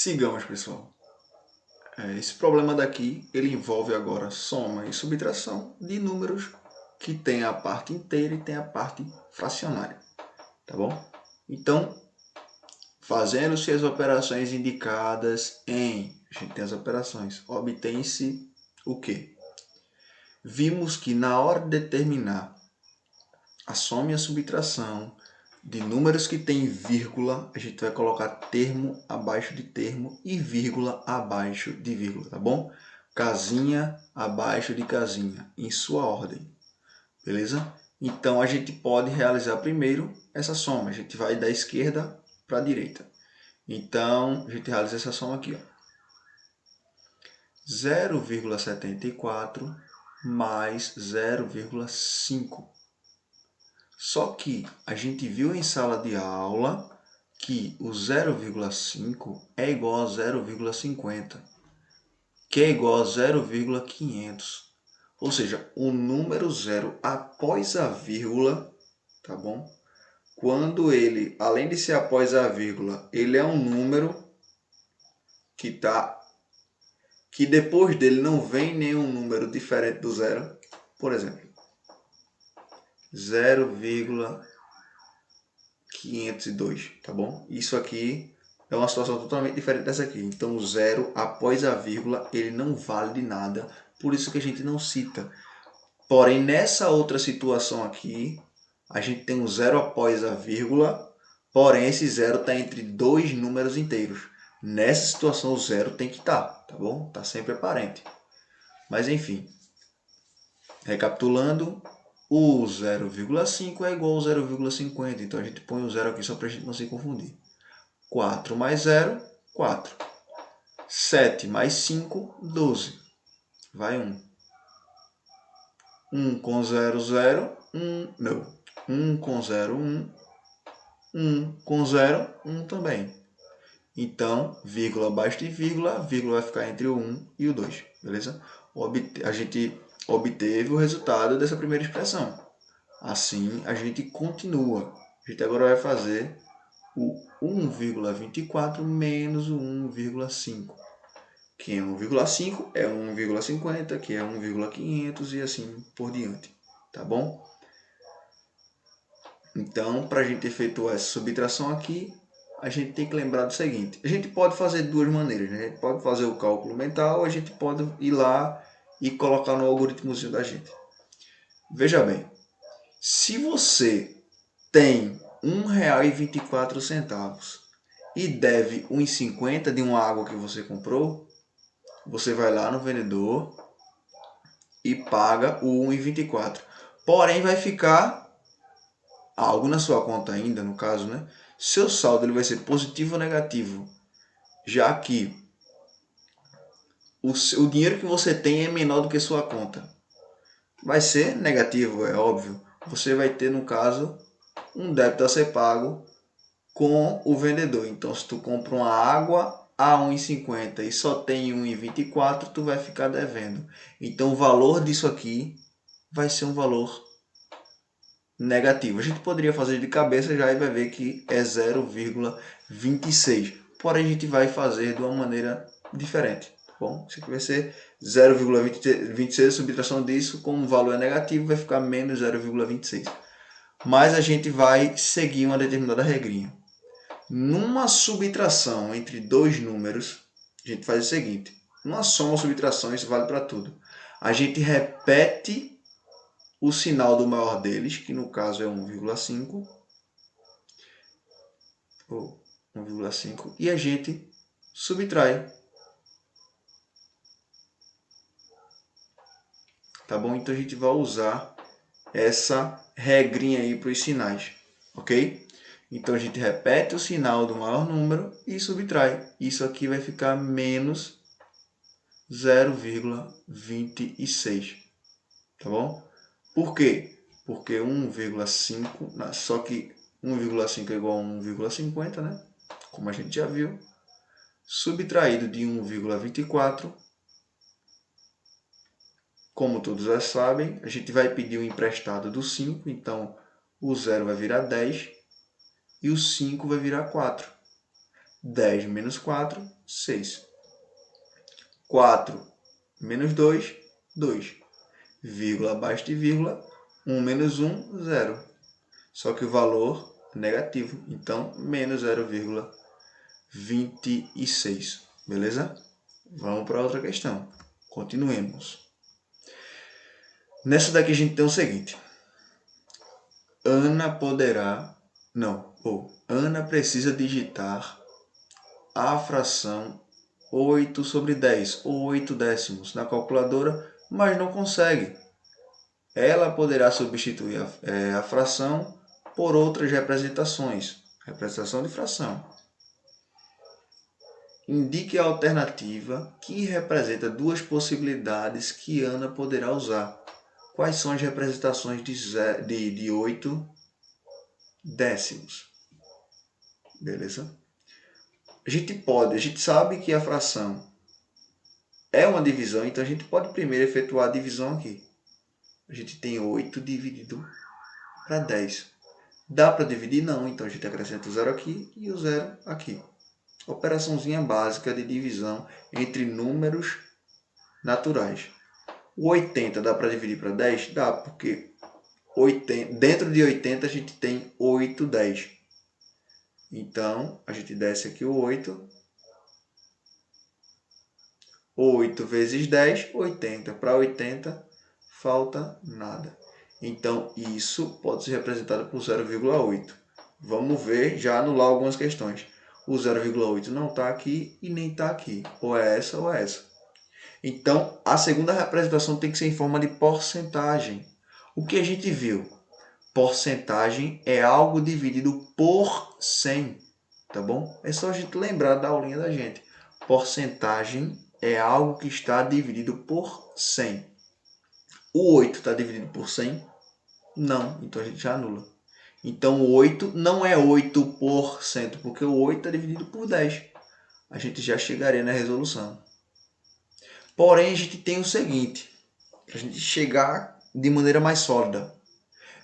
Sigamos, pessoal. Esse problema daqui, ele envolve agora soma e subtração de números que tem a parte inteira e tem a parte fracionária, tá bom? Então, fazendo-se as operações indicadas a gente tem as operações, obtém-se o quê? Vimos que na hora de determinar a soma e a subtração de números que tem vírgula, a gente vai colocar termo abaixo de termo e vírgula abaixo de vírgula, tá bom? Casinha abaixo de casinha, em sua ordem, beleza? Então, a gente pode realizar primeiro essa soma. A gente vai da esquerda para a direita. Então, a gente realiza essa soma aqui, ó. 0,74 mais 0,5. Só que a gente viu em sala de aula que o 0,5 é igual a 0,50, que é igual a 0,500. Ou seja, o número zero após a vírgula, tá bom? Quando ele, além de ser após a vírgula, ele é um número que depois dele não vem nenhum número diferente do zero. Por exemplo, 0,502, tá bom? Isso aqui é uma situação totalmente diferente dessa aqui. Então, o zero após a vírgula, ele não vale de nada, por isso que a gente não cita. Porém, nessa outra situação aqui, a gente tem um zero após a vírgula, porém esse zero está entre dois números inteiros. Nessa situação, o zero tem que estar, tá bom? Está sempre aparente. Mas, enfim, recapitulando, o 0,5 é igual ao 0,50, então a gente põe o zero aqui só para a gente não se confundir. 4 mais 0, 4. 7 mais 5, 12. Vai 1. 1 com 0, 0. 1, não. 1 com 0, 1. 1 com 0, 1 também. Então, vírgula abaixo de vírgula, a vírgula vai ficar entre o 1 e o 2, beleza? A gente obteve o resultado dessa primeira expressão. Assim, a gente continua. A gente agora vai fazer o 1,24 menos o 1,5. Que é 1,5 é 1,50, que é 1,500 e assim por diante. Tá bom? Então, para a gente efetuar essa subtração aqui, a gente tem que lembrar do seguinte. A gente pode fazer de duas maneiras, né? A gente pode fazer o cálculo mental, a gente pode ir lá e colocar no algoritmozinho da gente. Veja bem, se você tem R$1,24 e deve R$1,50 de uma água que você comprou, você vai lá no vendedor e paga o R$1,24. Porém, vai ficar algo na sua conta ainda, no caso, né? Seu saldo ele vai ser positivo ou negativo, já que o dinheiro que você tem é menor do que sua conta. Vai ser negativo, é óbvio. Você vai ter, no caso, um débito a ser pago com o vendedor. Então, se tu compra uma água a R$1,50 e só tem R$1,24, tu vai ficar devendo. Então, o valor disso aqui vai ser um valor negativo. A gente poderia fazer de cabeça já e vai ver que é 0,26. Porém, a gente vai fazer de uma maneira diferente. Tá bom? Isso aqui vai ser 0,26. A subtração disso, como o valor é negativo, vai ficar menos 0,26. Mas a gente vai seguir uma determinada regrinha. Numa subtração entre dois números, a gente faz o seguinte. Numa soma ou subtração, isso vale para tudo. A gente repete o sinal do maior deles, que no caso é 1,5, ou 1,5, e a gente subtrai. Tá bom? Então a gente vai usar essa regrinha aí para os sinais, ok? Então a gente repete o sinal do maior número e subtrai. Isso aqui vai ficar menos 0,26, tá bom? Por quê? Porque 1,5, só que 1,5 é igual a 1,50, né? Como a gente já viu. Subtraído de 1,24, como todos já sabem, a gente vai pedir o emprestado do 5, então o 0 vai virar 10 e o 5 vai virar 4. 10 menos 4, 6. 4 menos 2, 2. Vírgula abaixo de vírgula, 1 menos 1, 0. Só que o valor é negativo, então menos 0,26. Beleza? Vamos para outra questão. Continuemos. Nessa daqui a gente tem o seguinte. Ana precisa digitar a fração 8 sobre 10, ou 8 décimos, na calculadora, mas não consegue. Ela poderá substituir a fração por outras representações. Representação de fração. Indique a alternativa que representa duas possibilidades que Ana poderá usar. Quais são as representações de 8 décimos? Beleza? A gente sabe que a fração é uma divisão, então a gente pode primeiro efetuar a divisão aqui. A gente tem 8 dividido para 10. Dá para dividir? Não, então a gente acrescenta o 0 aqui e o 0 aqui. Operaçãozinha básica de divisão entre números naturais. O 80 dá para dividir para 10? Dá, porque dentro de 80 a gente tem 8 10. Então, a gente desce aqui o 8. 8 vezes 10, 80. Para 80, falta nada. Então, isso pode ser representado por 0,8. Vamos ver, já anular algumas questões. O 0,8 não está aqui e nem está aqui. Ou é essa ou é essa. Então, a segunda representação tem que ser em forma de porcentagem. O que a gente viu? Porcentagem é algo dividido por 100. Tá bom? É só a gente lembrar da aulinha da gente. Porcentagem é algo que está dividido por 100. O 8 está dividido por 100? Não, então a gente já anula. Então o 8 não é 8%, porque o 8 está dividido por 10. A gente já chegaria na resolução. Porém, a gente tem o seguinte, para a gente chegar de maneira mais sólida.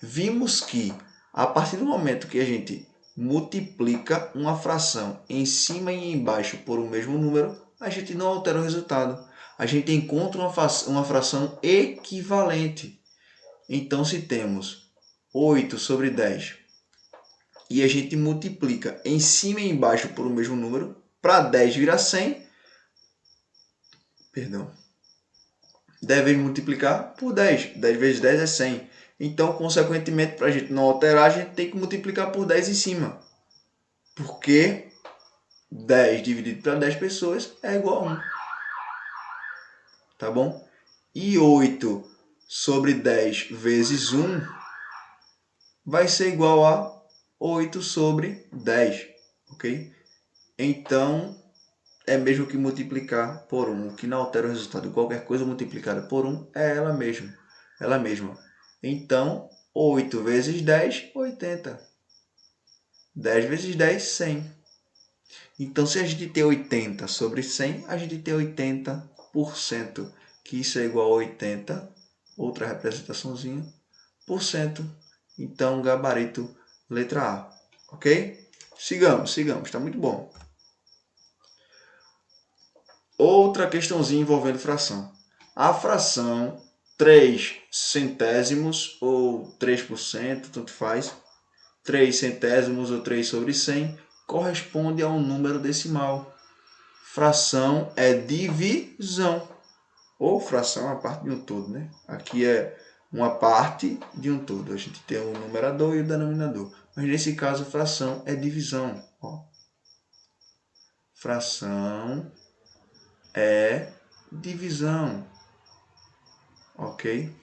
Vimos que, a partir do momento que a gente multiplica uma fração em cima e embaixo por um mesmo número, a gente não altera o resultado. A gente encontra uma fração equivalente. Então, se temos 8 sobre 10 e a gente multiplica em cima e embaixo por um mesmo número, para 10 virar 100, 10 vezes multiplicar por 10. 10 vezes 10 é 100. Então, consequentemente, para a gente não alterar, a gente tem que multiplicar por 10 em cima. Porque 10 dividido para 10 pessoas é igual a 1. Tá bom? E 8 sobre 10 vezes 1 vai ser igual a 8 sobre 10. Ok? Então, é mesmo que multiplicar por 1. O que não altera o resultado de qualquer coisa multiplicada por 1 é ela mesma. Ela mesma. Então, 8 vezes 10, 80. 10 vezes 10, 100. Então, se a gente tem 80 sobre 100, a gente tem 80%, que isso é igual a 80, outra representaçãozinha, por cento. Então, gabarito, letra A. Ok? Sigamos, está muito bom. Outra questãozinha envolvendo fração. A fração 3 centésimos ou 3%, tanto faz, 3 centésimos ou 3 sobre 100, corresponde a um número decimal. Fração é divisão. Ou fração é uma parte de um todo, né? Aqui é uma parte de um todo. A gente tem o numerador e o denominador. Mas nesse caso, fração é divisão. Ó. Fração é divisão. Ok?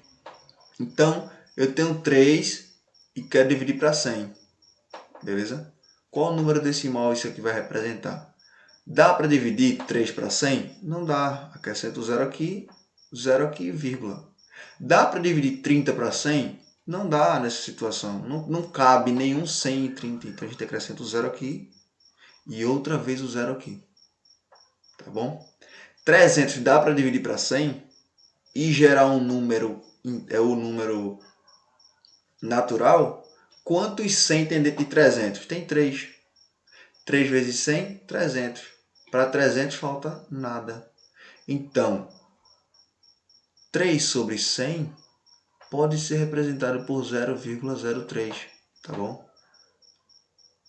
Então, eu tenho 3 e quero dividir para 100. Beleza? Qual número decimal isso aqui vai representar? Dá para dividir 3 para 100? Não dá. Acrescento 0 aqui, vírgula. Dá para dividir 30 para 100? Não dá nessa situação. Não cabe nenhum 100 em 30. Então, a gente acrescenta o 0 aqui e outra vez o 0 aqui. Tá bom? 300 dá para dividir para 100 e gerar um número, é o número natural? Quantos 100 tem dentro de 300? Tem 3. 3 vezes 100, 300. Para 300 falta nada. Então, 3 sobre 100 pode ser representado por 0,03, tá bom?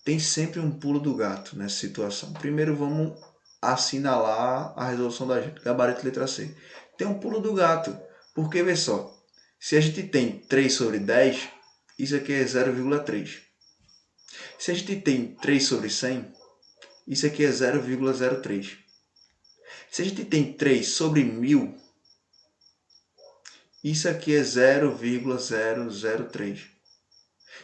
Tem sempre um pulo do gato nessa situação. Primeiro vamos assinalar a resolução da gente, gabarito letra C. Tem um pulo do gato, porque vê só, se a gente tem 3 sobre 10, isso aqui é 0,3. Se a gente tem 3 sobre 100, isso aqui é 0,03. Se a gente tem 3 sobre 1000, isso aqui é 0,003.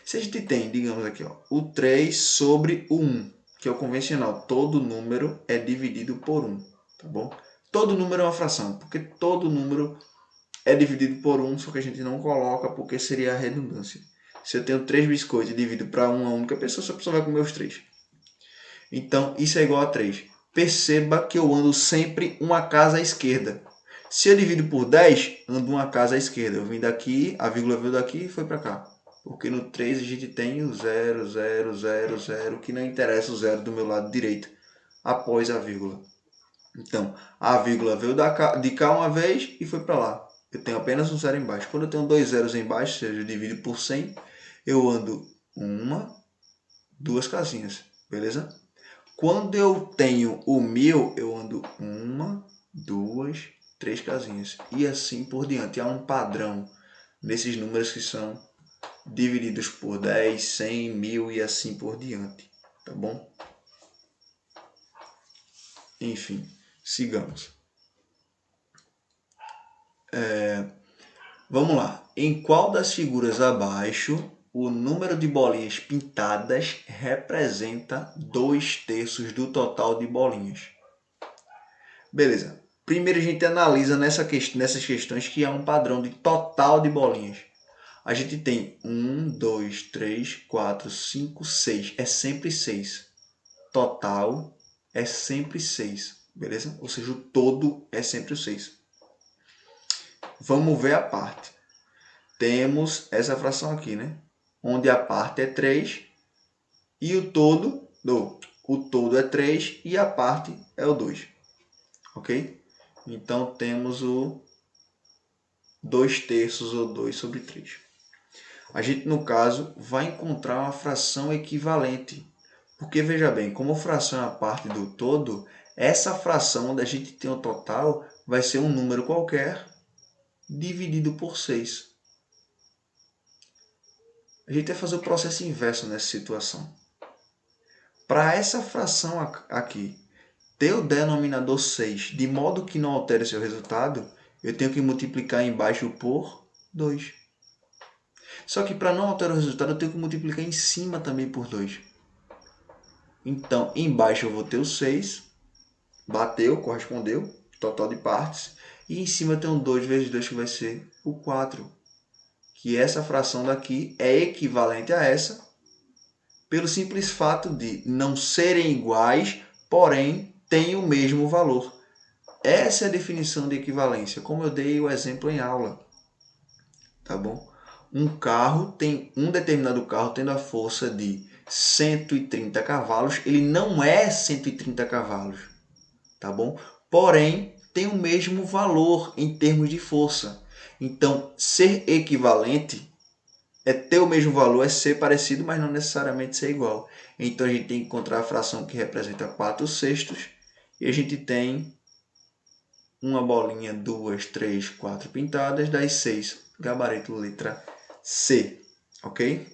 Se a gente tem, digamos aqui, ó, o 3 sobre o 1, que é o convencional, todo número é dividido por 1, tá bom? Todo número é uma fração, porque todo número é dividido por 1, só que a gente não coloca porque seria a redundância. Se eu tenho 3 biscoitos e divido para uma única pessoa, essa pessoa vai comer os 3. Então, isso é igual a 3. Perceba que eu ando sempre uma casa à esquerda. Se eu divido por 10, ando uma casa à esquerda. Eu vim daqui, a vírgula veio daqui e foi para cá. Porque no 3 a gente tem o 0, 0, 0, 0, que não interessa o 0 do meu lado direito, após a vírgula. Então, a vírgula veio de cá uma vez e foi para lá. Eu tenho apenas um 0 embaixo. Quando eu tenho 2 zeros embaixo, ou seja, eu divido por 100, eu ando uma, duas casinhas, beleza? Quando eu tenho o 1000, eu ando uma, duas, três casinhas. E assim por diante. Há um padrão nesses números que são divididos por 10, 100, 1000 e assim por diante. Tá bom? Enfim, sigamos. Vamos lá. Em qual das figuras abaixo o número de bolinhas pintadas representa 2/3 do total de bolinhas? Beleza. Primeiro a gente analisa nessas questões que há um padrão de total de bolinhas. A gente tem 1, 2, 3, 4, 5, 6. É sempre 6. Total é sempre 6. Beleza? Ou seja, o todo é sempre o 6. Vamos ver a parte. Temos essa fração aqui, né? Onde a parte é 3 e o todo é 3 e a parte é o 2. Ok? Então, temos o 2/3 ou 2 sobre 3. A gente, no caso, vai encontrar uma fração equivalente. Porque, veja bem, como fração é a parte do todo, essa fração onde a gente tem o total vai ser um número qualquer dividido por 6. A gente vai fazer o processo inverso nessa situação. Para essa fração aqui ter o denominador 6, de modo que não altere seu resultado, eu tenho que multiplicar embaixo por 2. Só que para não alterar o resultado, eu tenho que multiplicar em cima também por 2. Então, embaixo eu vou ter o 6, bateu, correspondeu, total de partes. E em cima tem um 2 vezes 2, que vai ser o 4. Que essa fração daqui é equivalente a essa, pelo simples fato de não serem iguais, porém têm o mesmo valor. Essa é a definição de equivalência, como eu dei o exemplo em aula. Tá bom? Um determinado carro tendo a força de 130 cavalos, ele não é 130 cavalos, tá bom? Porém, tem o mesmo valor em termos de força. Então, ser equivalente é ter o mesmo valor, é ser parecido, mas não necessariamente ser igual. Então, a gente tem que encontrar a fração que representa 4/6 e a gente tem uma bolinha, 2, 3, 4 pintadas, das 6, gabarito letra C, ok?